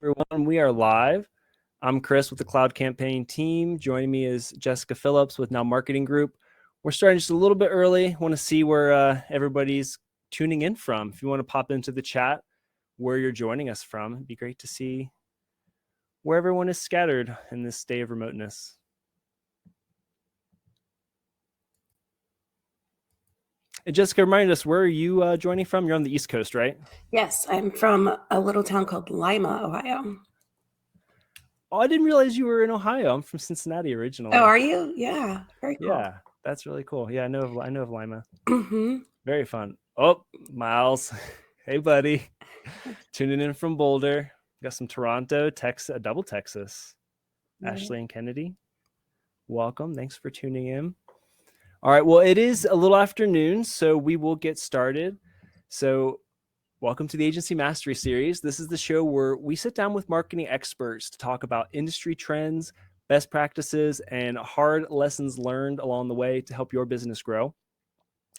Everyone. We are live. I'm Chris with the Cloud Campaign team. Joining me is Jessika Phillips with Now Marketing Group. We're starting just a little bit early. Want to see where everybody's tuning in from. If you want to pop into the chat where you're joining us from, it'd be great to see where everyone is scattered in this day of remoteness. And Jessika, remind us, where are you joining from? You're on the East Coast, right? Yes, I'm from a little town called Lima, Ohio. Oh, I didn't realize you were in Ohio. I'm from Cincinnati originally. Oh, are you? Yeah, very cool. Yeah, that's really cool. Yeah, I know of Lima. Mm-hmm. Very fun. Oh, Miles. Hey, buddy. Tuning in from Boulder. Got some Toronto, Texas, double Texas. Yeah. Ashley and Kennedy. Welcome. Thanks for tuning in. All right. Well, it is a little afternoon, so we will get started. So welcome to the Agency Mastery Series. This is the show where we sit down with marketing experts to talk about industry trends, best practices, and hard lessons learned along the way to help your business grow.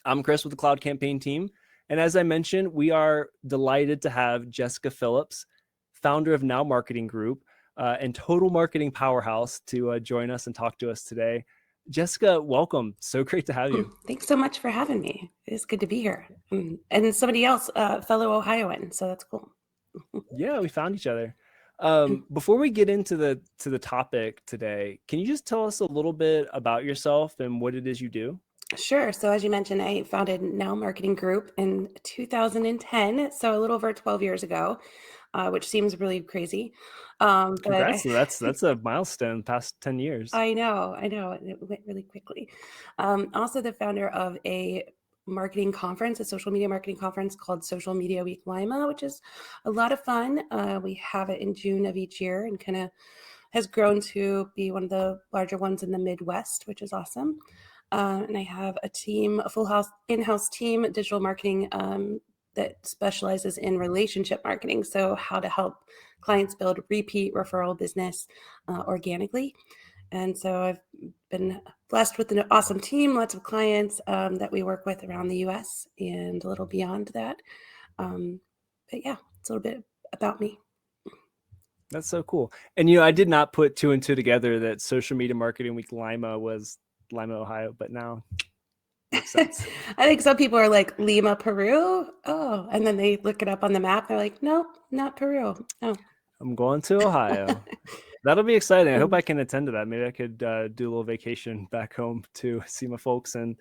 I'm Chris with the Cloud Campaign team. And as I mentioned, we are delighted to have Jessika Phillips, founder of Now Marketing Group and total marketing powerhouse, to join us and talk to us today. Jessika, welcome. So great to have you. Thanks so much for having me. It's good to be here. And somebody else, fellow Ohioan, so that's cool. Yeah, we found each other. Before we get into the topic today, can you just tell us a little bit about yourself and what it is you do? Sure. So as you mentioned, I founded Now Marketing Group in 2010, so a little over 12 years ago, which seems really crazy. Congrats. That's a milestone past 10 years. I know. It went really quickly. Also the founder of a marketing conference, a social media marketing conference called Social Media Week Lima, which is a lot of fun. We have it in June of each year and kind of has grown to be one of the larger ones in the Midwest, which is awesome. And I have a team, a full house, in-house team, digital marketing that specializes in relationship marketing. So how to help clients build repeat referral business organically. And so I've been blessed with an awesome team, lots of clients that we work with around the US and a little beyond that. But yeah, it's a little bit about me. That's so cool. And, I did not put two and two together that Social Media Marketing Week Lima was Lima, Ohio, but now makes sense. I think some people are like, Lima, Peru? Oh, and then they look it up on the map. They're like, nope, not Peru. Oh. I'm going to Ohio. That'll be exciting. I hope I can attend to that. Maybe I could do a little vacation back home to see my folks and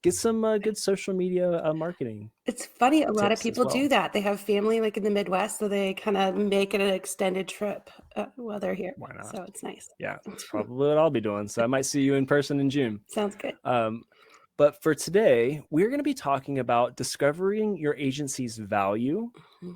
get some good social media marketing. It's funny. A lot of people do that. They have family like in the Midwest, so they kind of make it an extended trip while they're here. Why not? So it's nice. Yeah, that's probably what I'll be doing. So I might see you in person in June. Sounds good. But for today, we're going to be talking about discovering your agency's value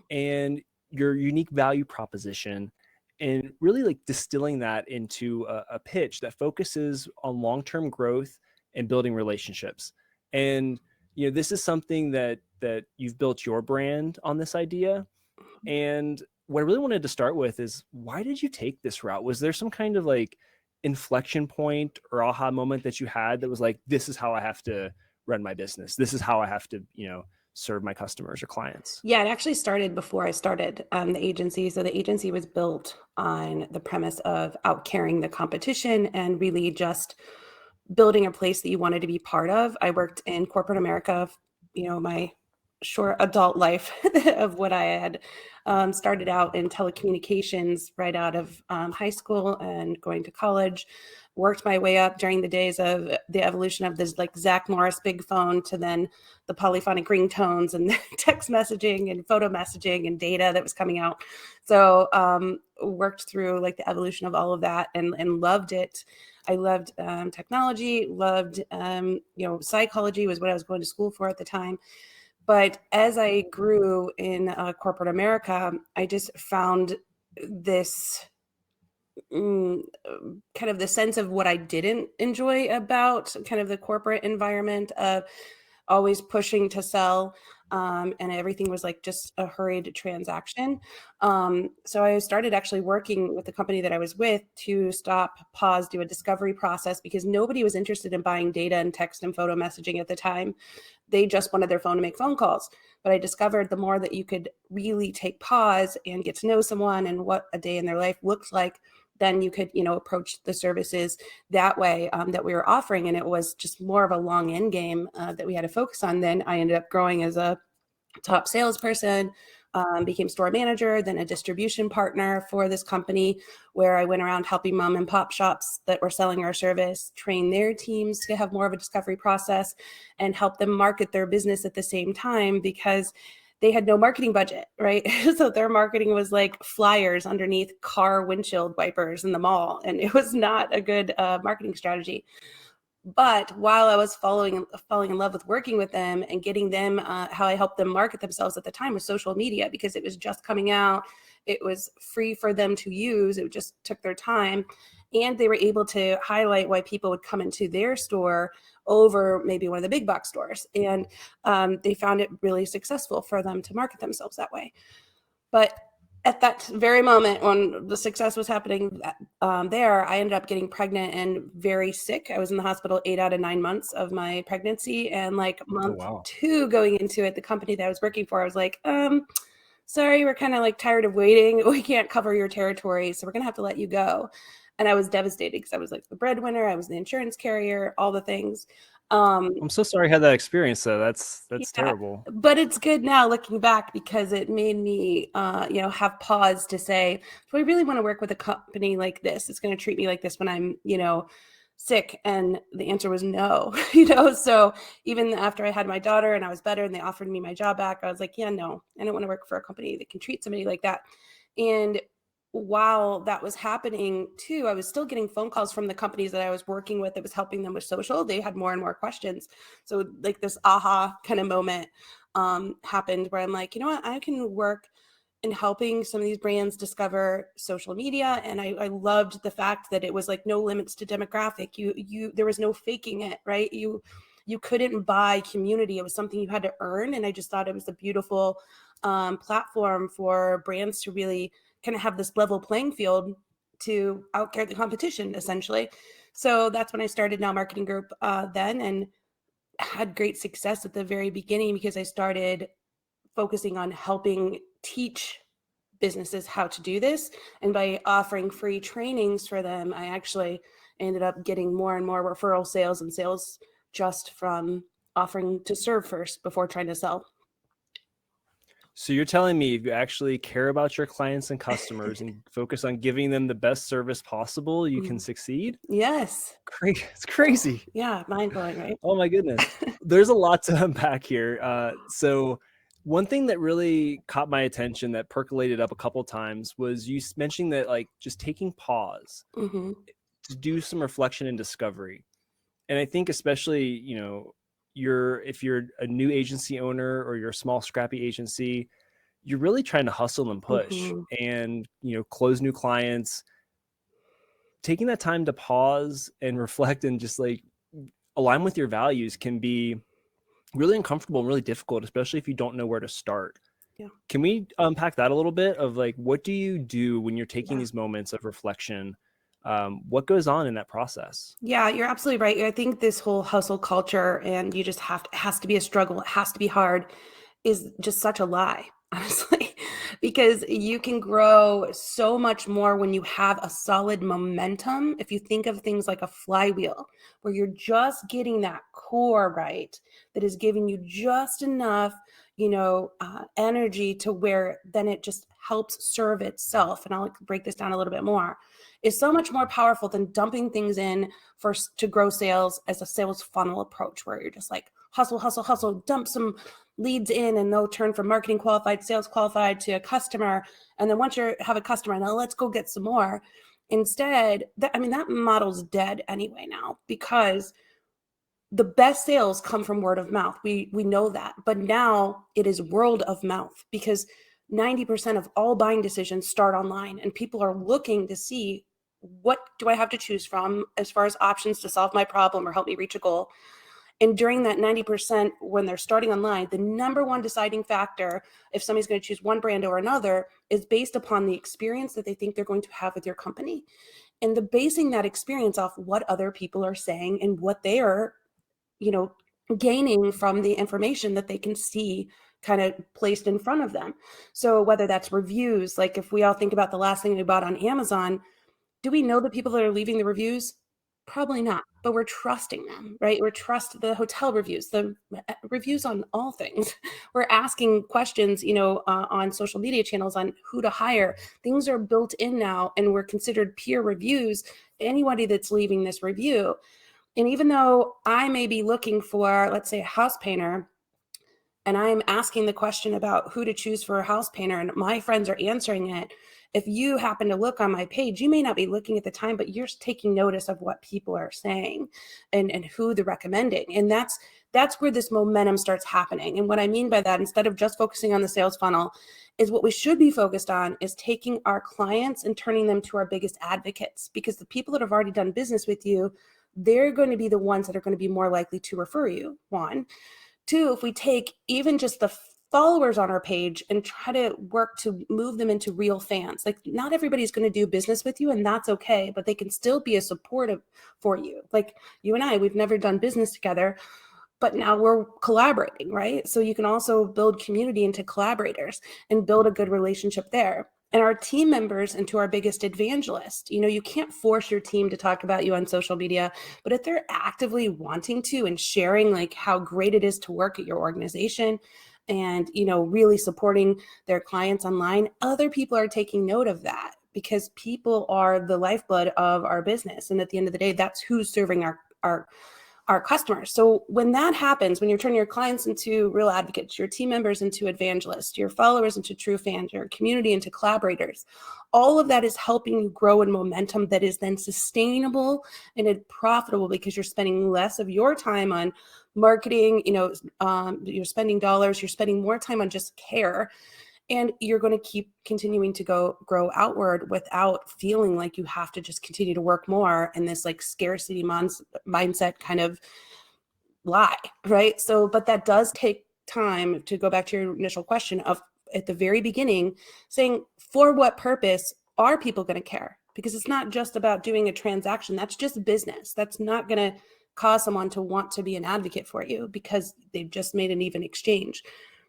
and your unique value proposition, and really like distilling that into a pitch that focuses on long-term growth and building relationships. And this is something that you've built your brand on this idea. And what I really wanted to start with is, why did you take this route? Was there some kind of like inflection point or aha moment that you had that was like, this is how I have to run my business, this is how I have to serve my customers or clients? Yeah, it actually started before I started the agency. So the agency was built on the premise of outcarrying the competition and really just building a place that you wanted to be part of. I worked in corporate America, my short adult life of what I had started out in telecommunications right out of high school and going to college. Worked my way up during the days of the evolution of this like Zach Morris big phone to then the polyphonic ringtones and text messaging and photo messaging and data that was coming out. So worked through like the evolution of all of that and loved it. I loved technology, loved, psychology was what I was going to school for at the time. But as I grew in corporate America, I just found this kind of the sense of what I didn't enjoy about kind of the corporate environment of always pushing to sell And everything was like just a hurried transaction. So I started actually working with the company that I was with to stop, pause, do a discovery process, because nobody was interested in buying data and text and photo messaging at the time. They just wanted their phone to make phone calls. But I discovered the more that you could really take pause and get to know someone and what a day in their life looks like, then you could, approach the services that way, that we were offering. And it was just more of a long end game that we had to focus on. Then I ended up growing as a top salesperson, became store manager, then a distribution partner for this company, where I went around helping mom and pop shops that were selling our service, train their teams to have more of a discovery process and help them market their business at the same time, because they had no marketing budget, right? So their marketing was like flyers underneath car windshield wipers in the mall. And it was not a good marketing strategy. But while I was falling in love with working with them and getting them, how I helped them market themselves at the time was social media, because it was just coming out. It was free for them to use. It just took their time. And they were able to highlight why people would come into their store over maybe one of the big box stores. And they found it really successful for them to market themselves that way. But at that very moment when the success was happening there, I ended up getting pregnant and very sick. I was in the hospital 8 out of 9 months of my pregnancy. And like Oh, month wow. 2 going into it, the company that I was working for, I was like, sorry, we're kind of like tired of waiting. We can't cover your territory, so we're going to have to let you go. And I was devastated because I was like the breadwinner, I was the insurance carrier, all the things. Um, I'm so sorry you had that experience, though. That's yeah, terrible. but it's good now looking back, because it made me, have pause to say, do I really want to work with a company like this? It's going to treat me like this when I'm, sick. And the answer was no, So even after I had my daughter and I was better and they offered me my job back, I was like, yeah, no, I don't want to work for a company that can treat somebody like that. And while that was happening too, I was still getting phone calls from the companies that I was working with that was helping them with social. They had more and more questions. So like this aha kind of moment happened where I'm like, you know what, I can work in helping some of these brands discover social media. And I loved the fact that it was like no limits to demographic. There was no faking it, right? You couldn't buy community. It was something you had to earn. And I just thought it was a beautiful platform for brands to really kind of have this level playing field to outcare the competition, essentially. So that's when I started Now Marketing Group then, and had great success at the very beginning, because I started focusing on helping teach businesses how to do this. And by offering free trainings for them, I actually ended up getting more and more referral sales and sales just from offering to serve first before trying to sell. So you're telling me if you actually care about your clients and customers and focus on giving them the best service possible, you can Mhm. succeed? Yes. It's crazy. Yeah. Mind blowing, right? Oh my goodness. There's a lot to unpack here. So one thing that really caught my attention that percolated up a couple times was you mentioning that like just taking pause Hmm. to do some reflection and discovery. And I think especially, if you're a new agency owner or you're a small scrappy agency, you're really trying to hustle and push Hmm. and, close new clients. Taking that time to pause and reflect and just like align with your values can be really uncomfortable and really difficult, especially if you don't know where to start. Yeah. Can we unpack that a little bit of like, what do you do when you're taking Yeah. these moments of reflection? What goes on in that process? Yeah, you're absolutely right. I think this whole hustle culture, and you just it has to be a struggle, it has to be hard, is just such a lie, honestly, because you can grow so much more when you have a solid momentum. If you think of things like a flywheel, where you're just getting that core right, that is giving you just enough, energy to where then it just helps serve itself. And I'll break this down a little bit more. Is so much more powerful than dumping things in to grow sales as a sales funnel approach, where you're just like hustle, hustle, hustle, dump some leads in, and they'll turn from marketing qualified, sales qualified to a customer. And then once you have a customer, now let's go get some more. Instead, that model's dead anyway now, because the best sales come from word of mouth. We know that. But now it is word of mouth, because 90% of all buying decisions start online, and people are looking to see, what do I have to choose from as far as options to solve my problem or help me reach a goal. And during that 90%, when they're starting online, the number one deciding factor, if somebody's going to choose one brand or another, is based upon the experience that they think they're going to have with your company. And the basing that experience off what other people are saying and what they are, gaining from the information that they can see kind of placed in front of them. So whether that's reviews, like if we all think about the last thing we bought on Amazon, do we know the people that are leaving the reviews? Probably not, but we're trusting them, right? We're trust the hotel reviews, the reviews on all things. We're asking questions, on social media channels on who to hire. Things are built in now, and we're considered peer reviews. Anybody that's leaving this review, and even though I may be looking for, let's say, a house painter, and I'm asking the question about who to choose for a house painter, and my friends are answering it, if you happen to look on my page, you may not be looking at the time, but you're taking notice of what people are saying and who they're recommending. And that's where this momentum starts happening. And what I mean by that, instead of just focusing on the sales funnel, is what we should be focused on is taking our clients and turning them to our biggest advocates, because the people that have already done business with you, they're going to be the ones that are going to be more likely to refer you, one. Two, if we take even just the followers on our page and try to work to move them into real fans, like not everybody's going to do business with you, and that's okay, but they can still be a supportive for you. Like you and I, we've never done business together, but now we're collaborating, right? So you can also build community into collaborators and build a good relationship there. And our team members into our biggest evangelist. You can't force your team to talk about you on social media, but if they're actively wanting to and sharing like how great it is to work at your organization and, really supporting their clients online, other people are taking note of that, because people are the lifeblood of our business. And at the end of the day, that's who's serving our customers. So when that happens, when you're turning your clients into real advocates, your team members into evangelists, your followers into true fans, your community into collaborators, all of that is helping you grow in momentum that is then sustainable and profitable, because you're spending less of your time on marketing, you're spending dollars, you're spending more time on just care. And you're going to keep continuing to grow outward without feeling like you have to just continue to work more in this like scarcity mindset kind of lie, right? So, but that does take time, to go back to your initial question of at the very beginning, saying for what purpose are people going to care? Because it's not just about doing a transaction. That's just business. That's not going to cause someone to want to be an advocate for you because they've just made an even exchange.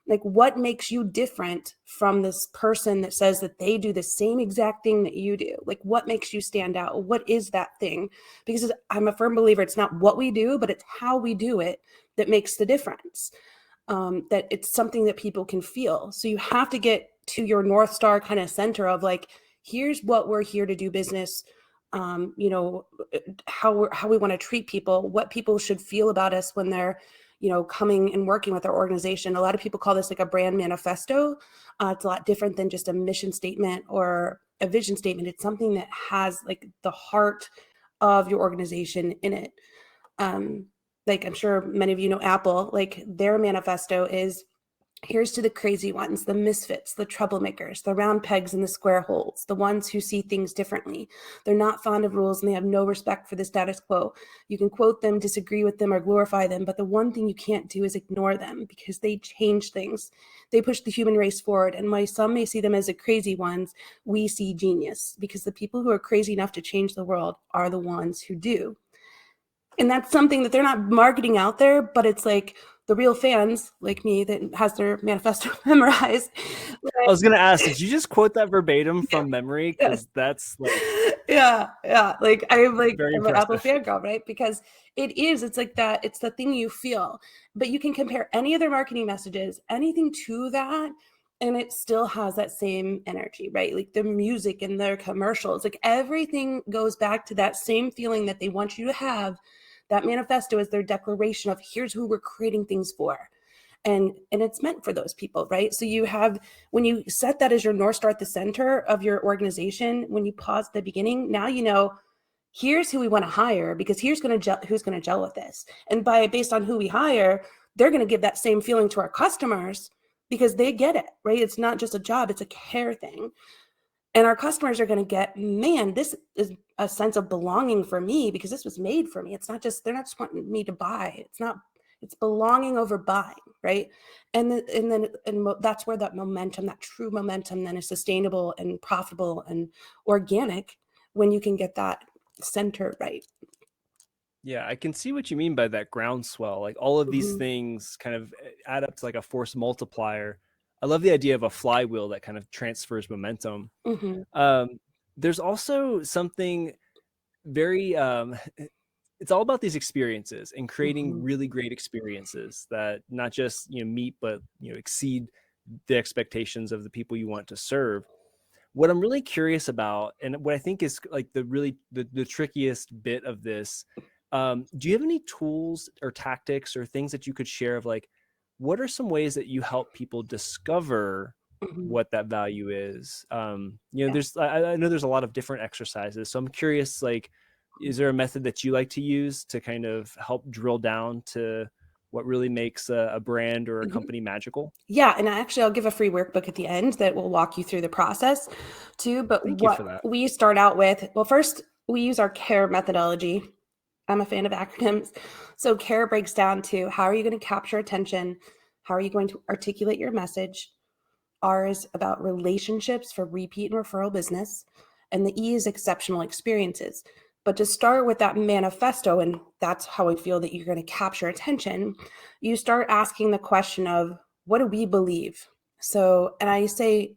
Like, what makes you different from this person that says that they do the same exact thing that you do? Like, what makes you stand out? What is that thing? Because I'm a firm believer, it's not what we do, but it's how we do it that makes the difference. That it's something that people can feel. So you have to get to your North Star kind of center of like, here's what we're here to do business. How we want to treat people, what people should feel about us when they're coming and working with our organization. A lot of people call this like a brand manifesto. It's a lot different than just a mission statement or a vision statement. It's something that has like the heart of your organization in it. Like I'm sure many of you know Apple, like their manifesto is, here's to the crazy ones, the misfits, the troublemakers, the round pegs in the square holes, the ones who see things differently. They're not fond of rules and they have no respect for the status quo. You can quote them, disagree with them, or glorify them, but the one thing you can't do is ignore them, because they change things. They push the human race forward. And while some may see them as the crazy ones, we see genius, because the people who are crazy enough to change the world are the ones who do. And that's something that they're not marketing out there, but it's like the real fans like me that has their manifesto memorized. I was going to ask, did you just quote that verbatim Yeah, from memory? yes. Because that's like Yeah. Like I'm very an Apple impressive. fangirl, right? Because it's like that, it's the thing you feel. But you can compare any of their marketing messages, anything to that, and it still has that same energy, right? Like the music and their commercials, like everything goes back to that same feeling that they want you to have. That manifesto is their declaration of here's who we're creating things for. And it's meant for those people, right? So you have, when you set that as your North Star at the center of your organization, when you pause at the beginning, now you know, here's who we want to hire, because who's going to gel with this. And based on who we hire, they're going to give that same feeling to our customers, because they get it, right? It's not just a job, it's a care thing. And our customers are going to get, man, this is a sense of belonging for me, because this was made for me. It's not just, they're not just wanting me to buy. It's not It's belonging over buying, right? And that's where that momentum, that true momentum, then is sustainable and profitable and organic when you can get that center right. Yeah, I can see what you mean by that groundswell. Like all of these Mm-hmm. things kind of add up to like a force multiplier. I love the idea of a flywheel that kind of transfers momentum. Mm-hmm. Um, there's also something very it's all about these experiences and creating Mm-hmm. really great experiences that not just meet but exceed the expectations of the people you want to serve. What I'm really curious about, and what I think is like the trickiest bit of this, do you have any tools or tactics or things that you could share of like, what are some ways that you help people discover Mm-hmm. what that value is? Yeah. There's I know there's a lot of different exercises, so I'm curious, like, is there a method that you like to use to kind of help drill down to what really makes a brand or a Mm-hmm. company magical? Yeah, and actually, I'll give a free workbook at the end that will walk you through the process too. But Thank you what for that. we start out with, well, first we use our CARE methodology. I'm a fan of acronyms. So CARE breaks down to how are you going to capture attention? How are you going to articulate your message? R is about relationships for repeat and referral business. And the E is exceptional experiences. But to start with that manifesto, and that's how I feel that you're going to capture attention, you start asking the question of what do we believe? So, and I say,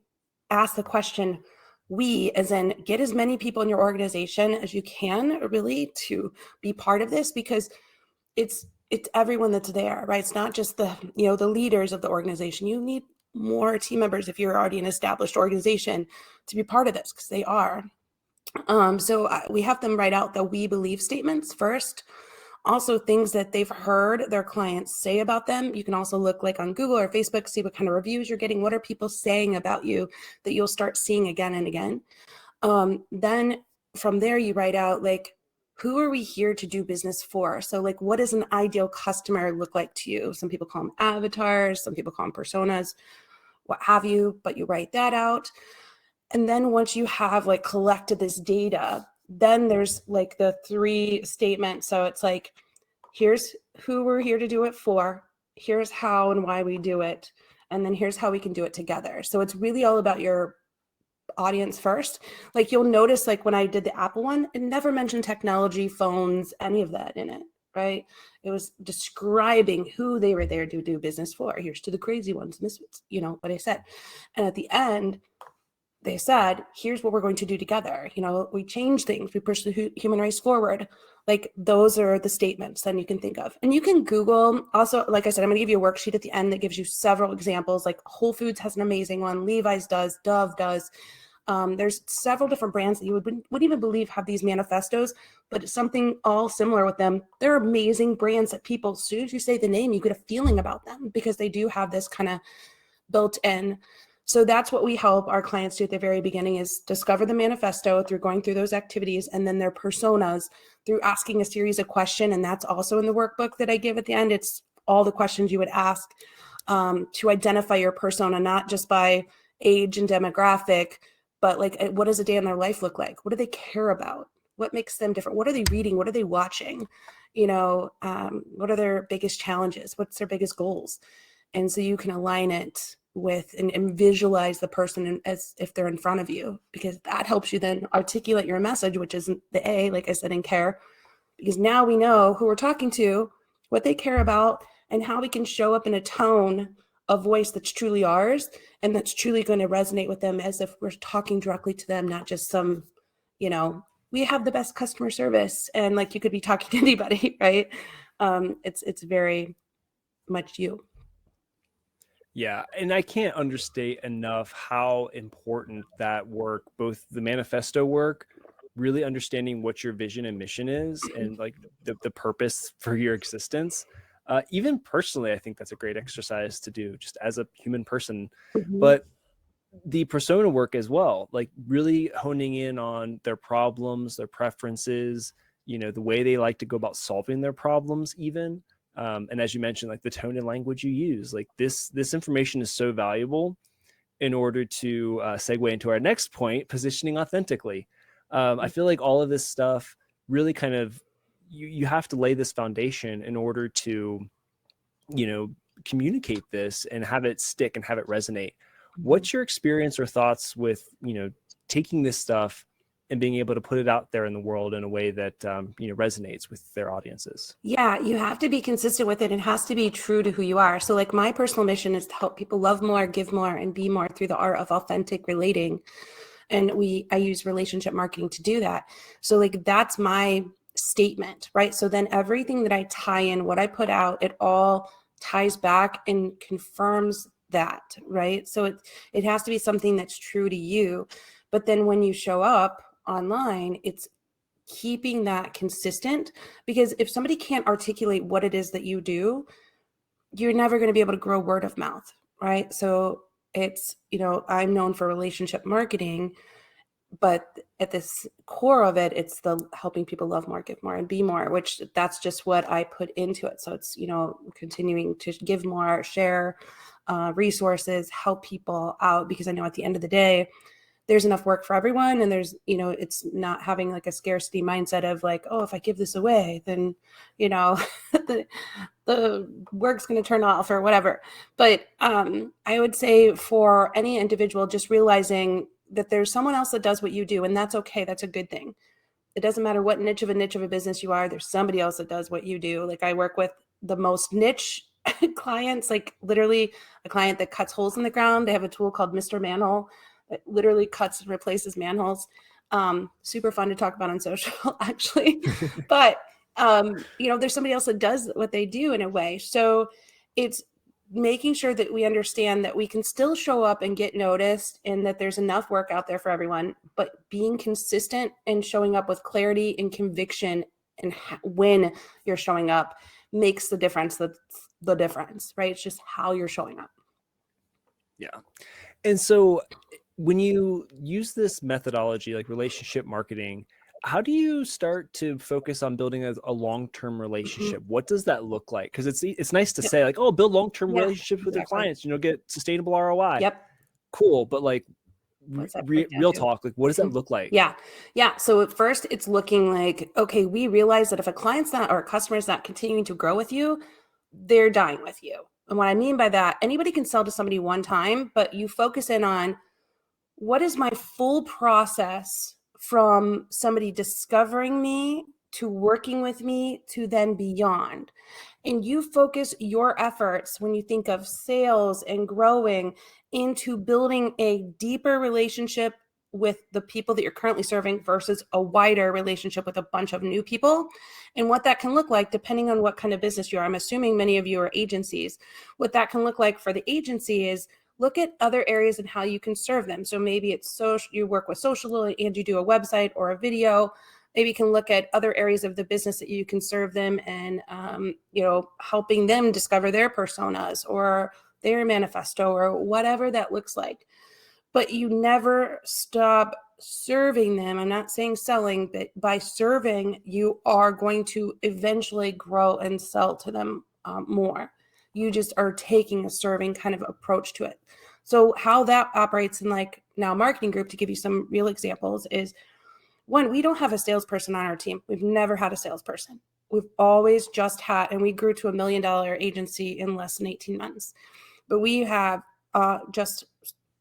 ask the question, we, as in get as many people in your organization as you can really to be part of this, because it's everyone that's there, right? It's not just the leaders of the organization. You need more team members if you're already an established organization to be part of this, because they are. So we have them write out the we believe statements first. Also, things that they've heard their clients say about them. You can also look like on Google or Facebook, see what kind of reviews you're getting. What are people saying about you that you'll start seeing again and again? Then from there, you write out like, who are we here to do business for? So, like, what does an ideal customer look like to you? Some people call them avatars, some people call them personas, what have you, but you write that out. And then once you have like collected this data, then there's like the three statements. So it's like, here's who we're here to do it for, here's how and why we do it, and then here's how we can do it together. So it's really all about your audience first. Like you'll notice, like when I did the Apple one, it never mentioned technology, phones, any of that in it, right? It was describing who they were there to do business for. Here's to the crazy ones, misfits, what I said. And at the end, they said, here's what we're going to do together. We change things, we push the human race forward. Like those are the statements then you can think of. And you can Google also, like I said, I'm going to give you a worksheet at the end that gives you several examples. Like Whole Foods has an amazing one, Levi's does, Dove does. There's several different brands that you wouldn't even believe have these manifestos, but it's something all similar with them. They're amazing brands that people, as soon as you say the name, you get a feeling about them because they do have this kind of built in. So that's what we help our clients do at the very beginning, is discover the manifesto through going through those activities, and then their personas through asking a series of questions. And that's also in the workbook that I give at the end. It's all the questions you would ask to identify your persona, not just by age and demographic, but like what does a day in their life look like? What do they care about? What makes them different? What are they reading? What are they watching? What are their biggest challenges? What's their biggest goals? And so you can align it with and visualize the person as if they're in front of you, because that helps you then articulate your message, which is the A, like I said, in care, because now we know who we're talking to, what they care about, and how we can show up in a tone of voice that's truly ours and that's truly going to resonate with them, as if we're talking directly to them, not just some, we have the best customer service and like you could be talking to anybody, right? It's very much you. Yeah, and I can't understate enough how important that work, both the manifesto work, really understanding what your vision and mission is, and like the purpose for your existence. Even personally, I think that's a great exercise to do just as a human person. Mhm. But the persona work as well, like really honing in on their problems, their preferences, the way they like to go about solving their problems, even. And as you mentioned, like the tone and language you use, like this information is so valuable in order to segue into our next point, positioning authentically. I feel like all of this stuff really kind of, you have to lay this foundation in order to communicate this and have it stick and have it resonate. Mhm. What's your experience or thoughts with, taking this stuff and being able to put it out there in the world in a way that, resonates with their audiences? Yeah, you have to be consistent with it. It has to be true to who you are. So, like, my personal mission is to help people love more, give more, and be more through the art of authentic relating. And I use relationship marketing to do that. So, like, that's my statement, right? So then everything that I tie in, what I put out, it all ties back and confirms that, right? So it has to be something that's true to you. But then when you show up online, it's keeping that consistent, because if somebody can't articulate what it is that you do, you're never going to be able to grow word of mouth, right? So it's, I'm known for relationship marketing, but at this core of it, it's the helping people love more, give more, and be more, which that's just what I put into it. So it's, continuing to give more, share resources, help people out, because I know at the end of the day, there's enough work for everyone. And there's, it's not having like a scarcity mindset of like, oh, if I give this away, then, the, the work's going to turn off or whatever. But I would say for any individual, just realizing that there's someone else that does what you do, and that's okay. That's a good thing. It doesn't matter what niche of a business you are. There's somebody else that does what you do. Like, I work with the most niche clients, like literally a client that cuts holes in the ground. They have a tool called Mr. Manhole that literally cuts and replaces manholes. Super fun to talk about on social, actually. But there's somebody else that does what they do in a way. So it's making sure that we understand that we can still show up and get noticed, and that there's enough work out there for everyone, but being consistent and showing up with clarity and conviction, and when you're showing up makes the difference. That's the difference, right? It's just how you're showing up. Yeah. And so when you use this methodology, like relationship marketing, how do you start to focus on building a long-term Mhm. relationship? What does that look like? Because it's nice to Yep. say like, oh, build long-term Yeah, relationships with your exactly. clients, get sustainable ROI. Yep. Cool. But like What's that break down real to? talk, like what does that look like? Yeah. Yeah. So at first it's looking like, okay, we realize that if a client's not, or a customer's not continuing to grow with you, they're dying with you. And what I mean by that, anybody can sell to somebody one time, but you focus in on, what is my full process from somebody discovering me to working with me to then beyond? And you focus your efforts when you think of sales and growing into building a deeper relationship with the people that you're currently serving versus a wider relationship with a bunch of new people, and what that can look like depending on what kind of business you are. I'm assuming many of you are agencies. What that can look like for the agency is look at other areas and how you can serve them. So maybe it's social, you work with social and you do a website or a video. Maybe you can look at other areas of the business that you can serve them, and helping them discover their personas or their manifesto or whatever that looks like. But you never stop serving them. I'm not saying selling, but by serving, you are going to eventually grow and sell to them more. You just are taking a serving kind of approach to it. So how that operates in like now marketing group, to give you some real examples, is one, we don't have a salesperson on our team. We've never had a salesperson. We've always just had, and we grew to $1 million agency in less than 18 months. But we have just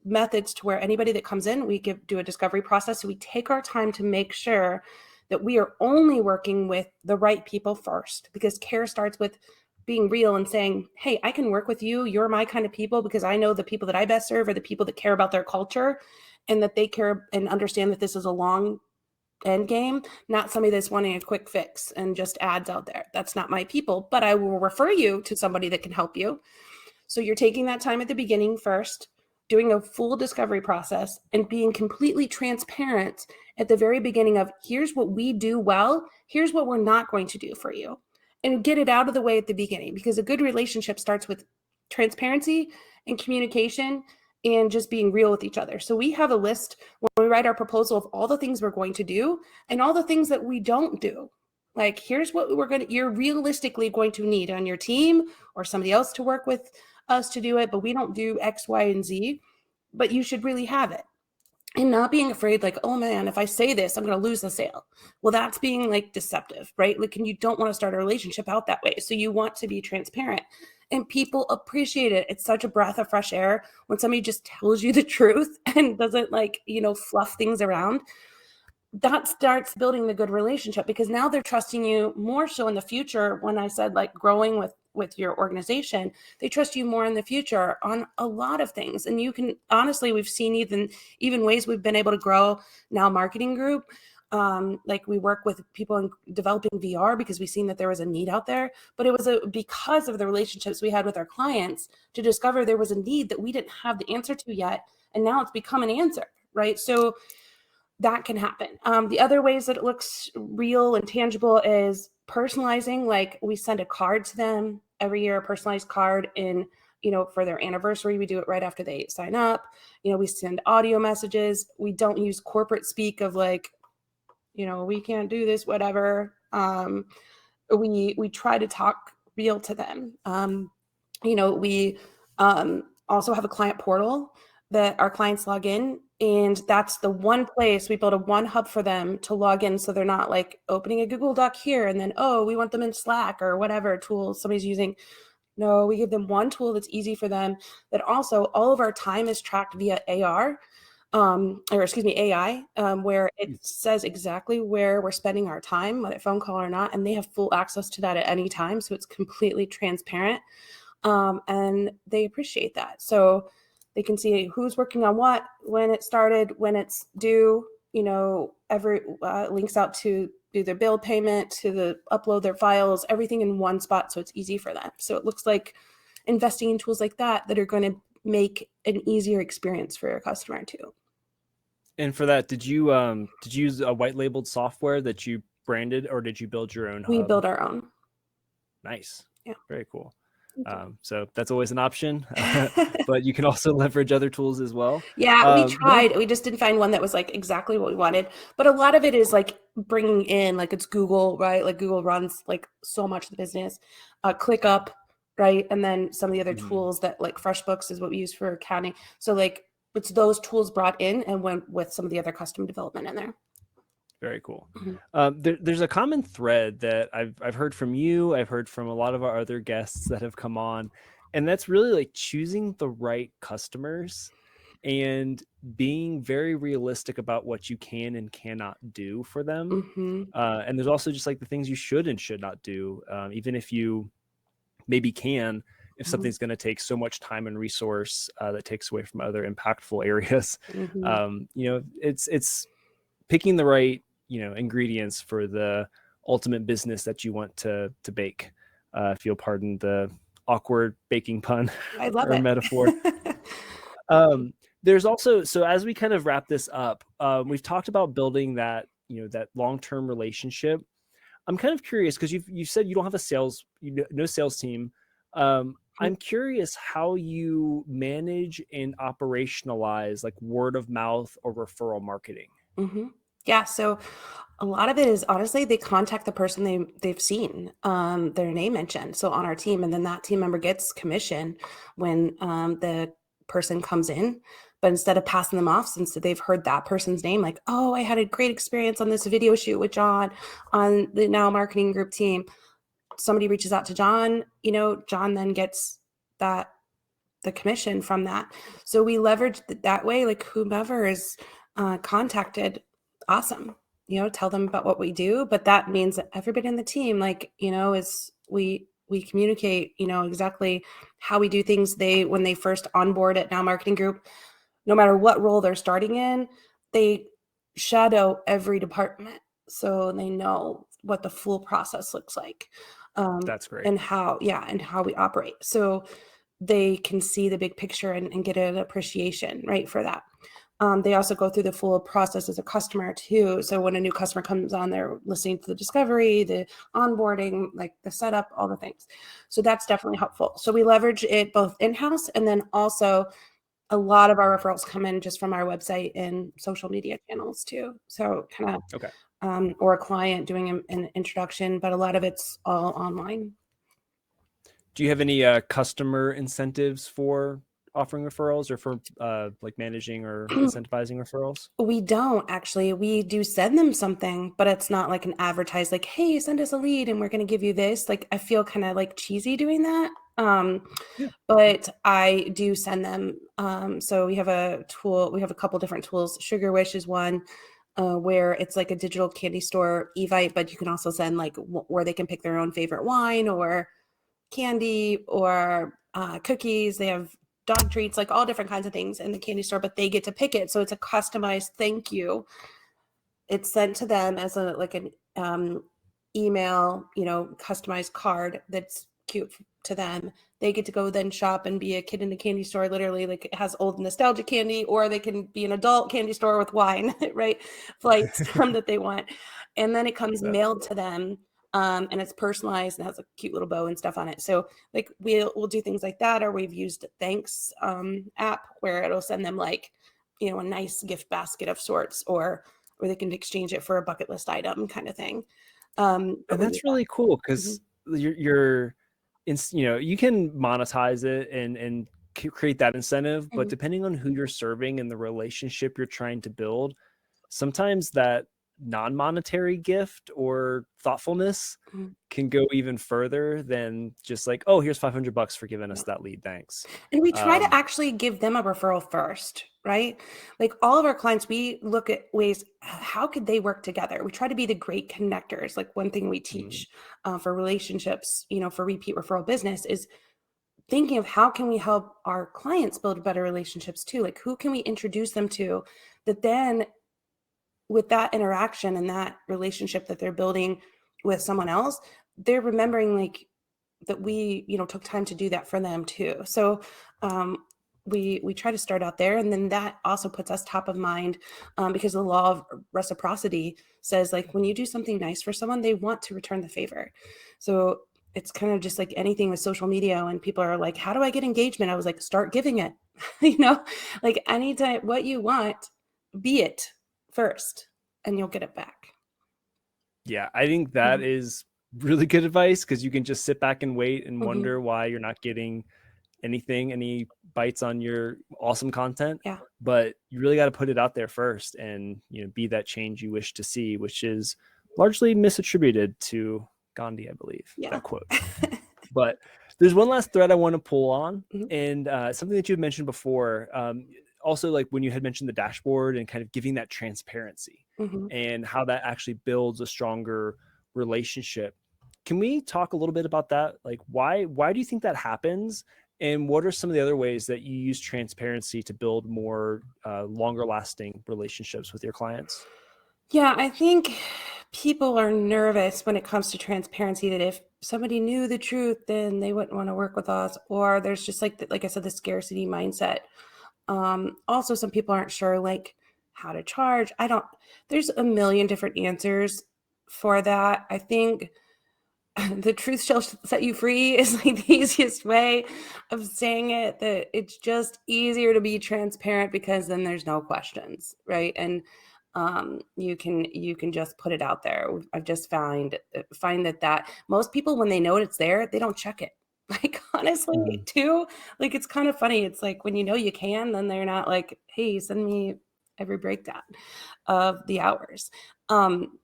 methods to where anybody that comes in, we do a discovery process. So we take our time to make sure that we are only working with the right people first, because care starts with being real and saying, hey, I can work with you. You're my kind of people, because I know the people that I best serve are the people that care about their culture, and that they care and understand that this is a long end game, not somebody that's wanting a quick fix and just ads out there. That's not my people, but I will refer you to somebody that can help you. So you're taking that time at the beginning first, doing a full discovery process, and being completely transparent at the very beginning of, here's what we do well, here's what we're not going to do for you. And get it out of the way at the beginning, because a good relationship starts with transparency and communication and just being real with each other. So we have a list when we write our proposal of all the things we're going to do and all the things that we don't do. Like, here's what you're realistically going to need on your team or somebody else to work with us to do it, but we don't do X, Y, and Z, but you should really have it. And not being afraid, like, oh man, if I say this, I'm going to lose the sale. Well, that's being like deceptive, right? Like, and you don't want to start a relationship out that way. So you want to be transparent. and people appreciate it. It's such a breath of fresh air when somebody just tells you the truth and doesn't like, fluff things around. That starts building the good relationship, because now they're trusting you more so in the future. When I said like growing with your organization, they trust you more in the future on a lot of things. And you can honestly, we've seen even ways we've been able to grow Now Marketing Group. Like we work with people in developing VR because we've seen that there was a need out there, but it was because of the relationships we had with our clients to discover there was a need that we didn't have the answer to yet. And now it's become an answer, right? So that can happen. The other ways that it looks real and tangible is personalizing. Like we send a card to them every year, a personalized card for their anniversary. We do it right after they sign up. We send audio messages. We don't use corporate speak of like, we can't do this, whatever. We try to talk real to them. We also have a client portal that our clients log in, and that's the one place we build a one hub for them to log in, so they're not like opening a Google Doc here and then, oh, we want them in Slack or whatever tool somebody's using. No, we give them one tool that's easy for them, that also all of our time is tracked via AI, where it says exactly where we're spending our time, whether phone call or not, and they have full access to that at any time. So it's completely transparent. And they appreciate that. So they can see who's working on what, when it started, when it's due, every links out to do their bill payment, to upload their files, everything in one spot. So it's easy for them. So it looks like investing in tools like that are going to make an easier experience for your customer too. And for that, did you use a white labeled software that you branded, or did you build your own hub? We build our own. Nice. Yeah. Very cool. So that's always an option, but you can also leverage other tools as well. Yeah, we tried. We just didn't find one that was like exactly what we wanted. But a lot of it is like bringing in, like it's Google, right? Like Google runs like so much of the business. ClickUp, right? And then some of the other tools that like FreshBooks is what we use for accounting. So like it's those tools brought in and went with some of the other custom development in there. Very cool. There's a common thread that I've heard from you. I've heard from a lot of our other guests that have come on, and that's really like choosing the right customers and being very realistic about what you can and cannot do for them. And there's also just like the things you should and should not do, even if you maybe can. If something's going to take so much time and resource that takes away from other impactful areas, it's picking the right ingredients for the ultimate business that you want to bake. If you'll pardon the awkward baking pun. I love or it. metaphor. There's also, so as we kind of wrap this up, we've talked about building that that long-term relationship. I'm kind of curious, because you said you don't have no sales team. I'm curious how you manage and operationalize like word of mouth or referral marketing. Yeah, so a lot of it is honestly they contact the person they've seen their name mentioned, so on our team, and then that team member gets commission when the person comes in. But instead of passing them off, since they've heard that person's name, like, oh, I had a great experience on this video shoot with John on the Now Marketing Group team, somebody reaches out to John, John then gets the commission from that. So we leverage that way, like whomever is contacted, awesome, tell them about what we do. But that means that everybody in the team, like, is we communicate, exactly how we do things. When they first onboard at Now Marketing Group, no matter what role they're starting in, they shadow every department, so they know what the full process looks like. That's great. And how we operate, so they can see the big picture and get an appreciation, right, for that. They also go through the full process as a customer too. So when a new customer comes on, they're listening to the discovery, the onboarding, like the setup, all the things. So that's definitely helpful. So we leverage it both in-house, and then also a lot of our referrals come in just from our website and social media channels too. So kind of, okay. Or a client doing an introduction, but a lot of it's all online. Do you have any customer incentives for offering referrals, or for like managing or incentivizing referrals? We don't actually. We do send them something, but it's not like an advertised, like, hey, send us a lead and we're going to give you this. Like, I feel kind of like cheesy doing that. Um, Yeah. but I do send them. So we have a tool, we have a couple different tools. Sugar Wish is one, where it's like a digital candy store Evite, but you can also send like where they can pick their own favorite wine or candy or cookies. They have dog treats, like all different kinds of things in the candy store, but they get to pick it. So it's a customized thank you. It's sent to them as a like an email, customized card that's cute to them. They get to go then shop and be a kid in a candy store, literally, like it has old nostalgia candy, or they can be an adult candy store with wine, right? Flights that they want. And then it comes That's mailed cool. to them. And it's personalized and has a cute little bow and stuff on it. So like we'll do things like that, or we've used Thanks app where it'll send them like, a nice gift basket of sorts, or they can exchange it for a bucket list item kind of thing. But And we use that's really cool that. Mhm. because you can monetize it and create that incentive, but Mhm. depending on who you're serving and the relationship you're trying to build, sometimes that non-monetary gift or thoughtfulness Mhm. can go even further than just like, oh, here's $500 for giving us Yeah. that lead, thanks. And we try to um, actually give them a referral first, right? Like all of our clients, we look at ways, how could they work together? We try to be the great connectors. Like one thing we mm, teach for relationships, for repeat referral business is thinking of how can we help our clients build better relationships too? Like who can we introduce them to that then with that interaction and that relationship that they're building with someone else, they're remembering like that we took time to do that for them too. So we try to start out there, and then that also puts us top of mind, because the law of reciprocity says like when you do something nice for someone, they want to return the favor. So it's kind of just like anything with social media, when people are like, how do I get engagement? I was like, start giving it. Like anytime what you want, be it first and you'll get it back. yeah, I think that Mhm. is really good advice because you can just sit back and wait and Mhm. wonder why you're not getting any bites on your awesome content. Yeah. But you really got to put it out there first and be that change you wish to see, which is largely misattributed to Gandhi, I believe, Yeah. that quote. But there's one last thread I want to pull on, Mhm. and something that you had mentioned before. Also, like when you had mentioned the dashboard and kind of giving that transparency Mhm. and how that actually builds a stronger relationship. Can we talk a little bit about that? Like, why do you think that happens? And what are some of the other ways that you use transparency to build more longer lasting relationships with your clients? Yeah, I think people are nervous when it comes to transparency, that if somebody knew the truth, then they wouldn't want to work with us. Or there's just like I said, the scarcity mindset. Also, some people aren't sure like how to charge. There's a million different answers for that. I think the truth shall set you free is like the easiest way of saying it, that it's just easier to be transparent because then there's no questions, right? And you can just put it out there. I've just find that most people, when they know it's there, they don't check it. Like honestly Mhm. too, like it's kind of funny. It's like when you can, then they're not like, hey, send me every breakdown of the hours. um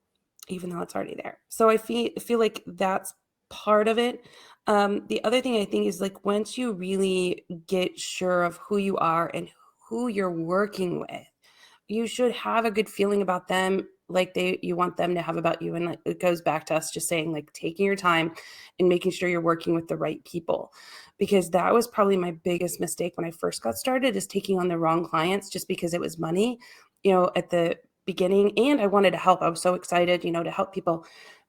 even though it's already there. So I feel like that's part of it. The other thing I think is like once you really get sure of who you are and who you're working with, you should have a good feeling about them, like you want them to have about you. And like, it goes back to us just saying like taking your time and making sure you're working with the right people, because that was probably my biggest mistake when I first got started, is taking on the wrong clients just because it was money, at the beginning. And I wanted to help. I was so excited, to help people.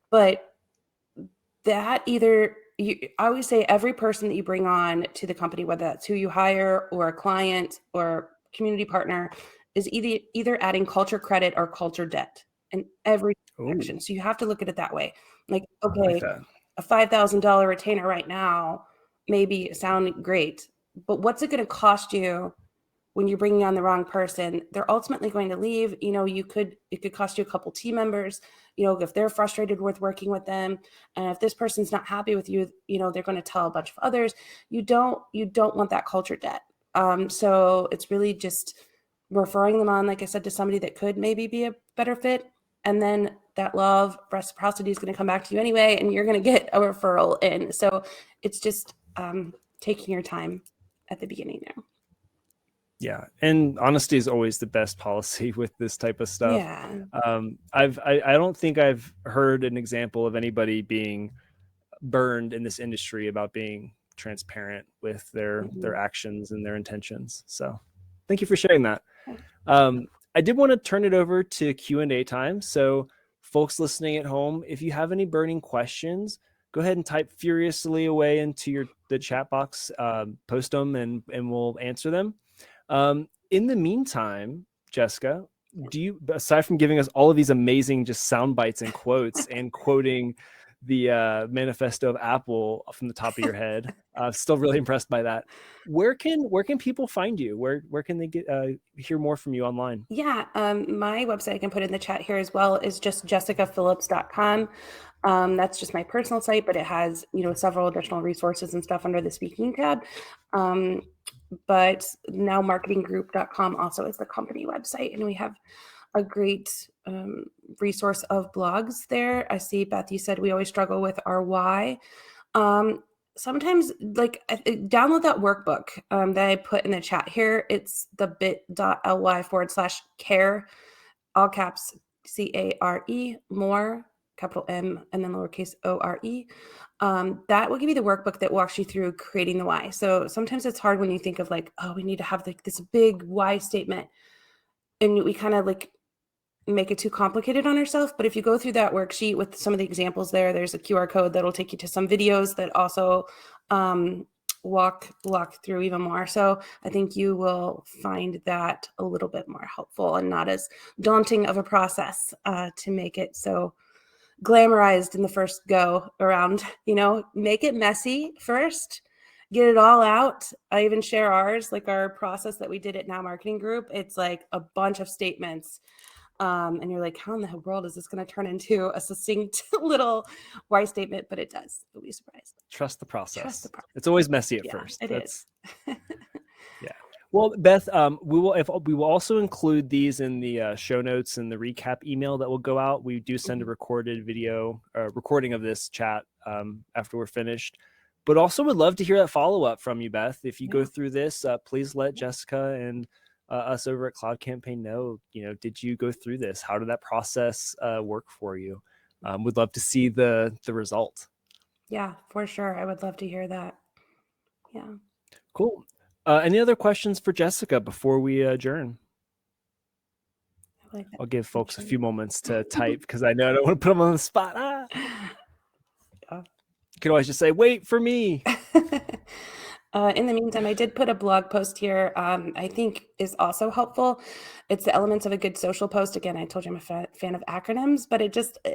But that either I always say every person that you bring on to the company, whether that's who you hire or a client or community partner, is either adding culture credit or culture debt in every Oh, action. So you have to look at it that way. Like, I like okay, that. a $5,000 retainer right now maybe sound great, but what's it going to cost you when you're bringing on the wrong person? They're ultimately going to leave. It could cost you a couple team members, if they're frustrated with working with them. And if this person's not happy with you, they're going to tell a bunch of others. You don't want that culture debt. So it's really just referring them on, like I said, to somebody that could maybe be a better fit. And then that love reciprocity is going to come back to you anyway, and you're going to get a referral in. So it's just taking your time at the beginning there. Yeah, and honesty is always the best policy with this type of stuff. Yeah. I don't think I've heard an example of anybody being burned in this industry about being transparent with their actions and their intentions. So, thank you for sharing that. I did want to turn it over to Q&A time. So, folks listening at home, if you have any burning questions, go ahead and type furiously away into the chat box, post them, and we'll answer them. In the meantime, Jessica, do you, aside from giving us all of these amazing just sound bites and quotes and quoting the manifesto of Apple from the top of your head, still really impressed by that. Where can people find you? Where can they get hear more from you online? Yeah, my website I can put in the chat here as well is just jessikaphillips.com. That's just my personal site, but it has, several additional resources and stuff under the speaking tab. But now marketinggroup.com also is the company website, and we have a great resource of blogs there. I see, Beth, you said we always struggle with our why. Sometimes download that workbook that I put in the chat here. It's the bit.ly/care, all caps CARE, more, capital M, and then lowercase ORE. That will give you the workbook that walks you through creating the why. So sometimes it's hard when you think of we need to have this big why statement, and we kind of make it too complicated on ourselves. But if you go through that worksheet with some of the examples there's a QR code that'll take you to some videos that also walk through even more. So I think you will find that a little bit more helpful and not as daunting of a process to make it so glamorized in the first go around. Make it messy first, get it all out. I even share ours, our process that we did at Now Marketing Group. It's a bunch of statements. And you're like, how in the world is this going to turn into a succinct little why statement? But it does. You'll be surprised. Trust the process. It's always messy at first. It is. Yeah. Well, Beth, we will also include these in the show notes and the recap email that will go out. We do send a recorded video, recording of this chat after we're finished. But also would love to hear that follow up from you, Beth. If you go through this, please let Jessica and us over at Cloud Campaign know, did you go through this? How did that process work for you? Would love to see the result. Yeah, for sure. I would love to hear that. Yeah. Cool. Any other questions for Jessica before we adjourn? I'll give folks a few moments to type because I know I don't want to put them on the spot. You can always just say, wait for me. In the meantime, I did put a blog post here I think is also helpful. It's the elements of a good social post. Again, I told you I'm a fan of acronyms, but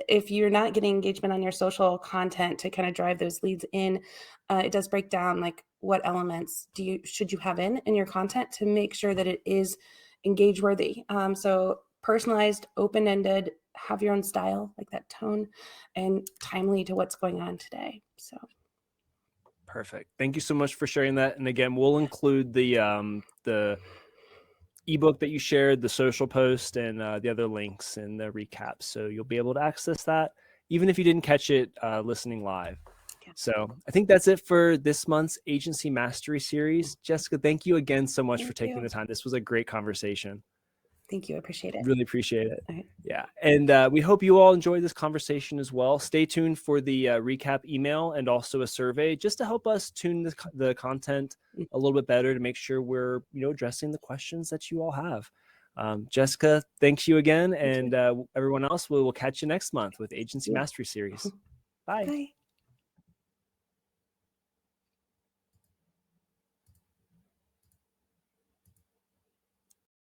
if you're not getting engagement on your social content to kind of drive those leads in, it does break down what elements should you have in your content to make sure that it is engage worthy. So personalized, open-ended, have your own style, that tone, and timely to what's going on today. So. Perfect. Thank you so much for sharing that. And again, we'll include the ebook that you shared, the social post, and the other links in the recap. So you'll be able to access that even if you didn't catch it listening live. Yeah. So I think that's it for this month's Agency Mastery Series. Jessica, thank you again so much for taking the time. This was a great conversation. Thank you. I appreciate it. Really appreciate it. Right. Yeah. And we hope you all enjoyed this conversation as well. Stay tuned for the recap email and also a survey just to help us tune the content a little bit better to make sure we're, addressing the questions that you all have. Jessica, thanks you again. And everyone else, we will catch you next month with Agency Mastery Series. Bye. Bye.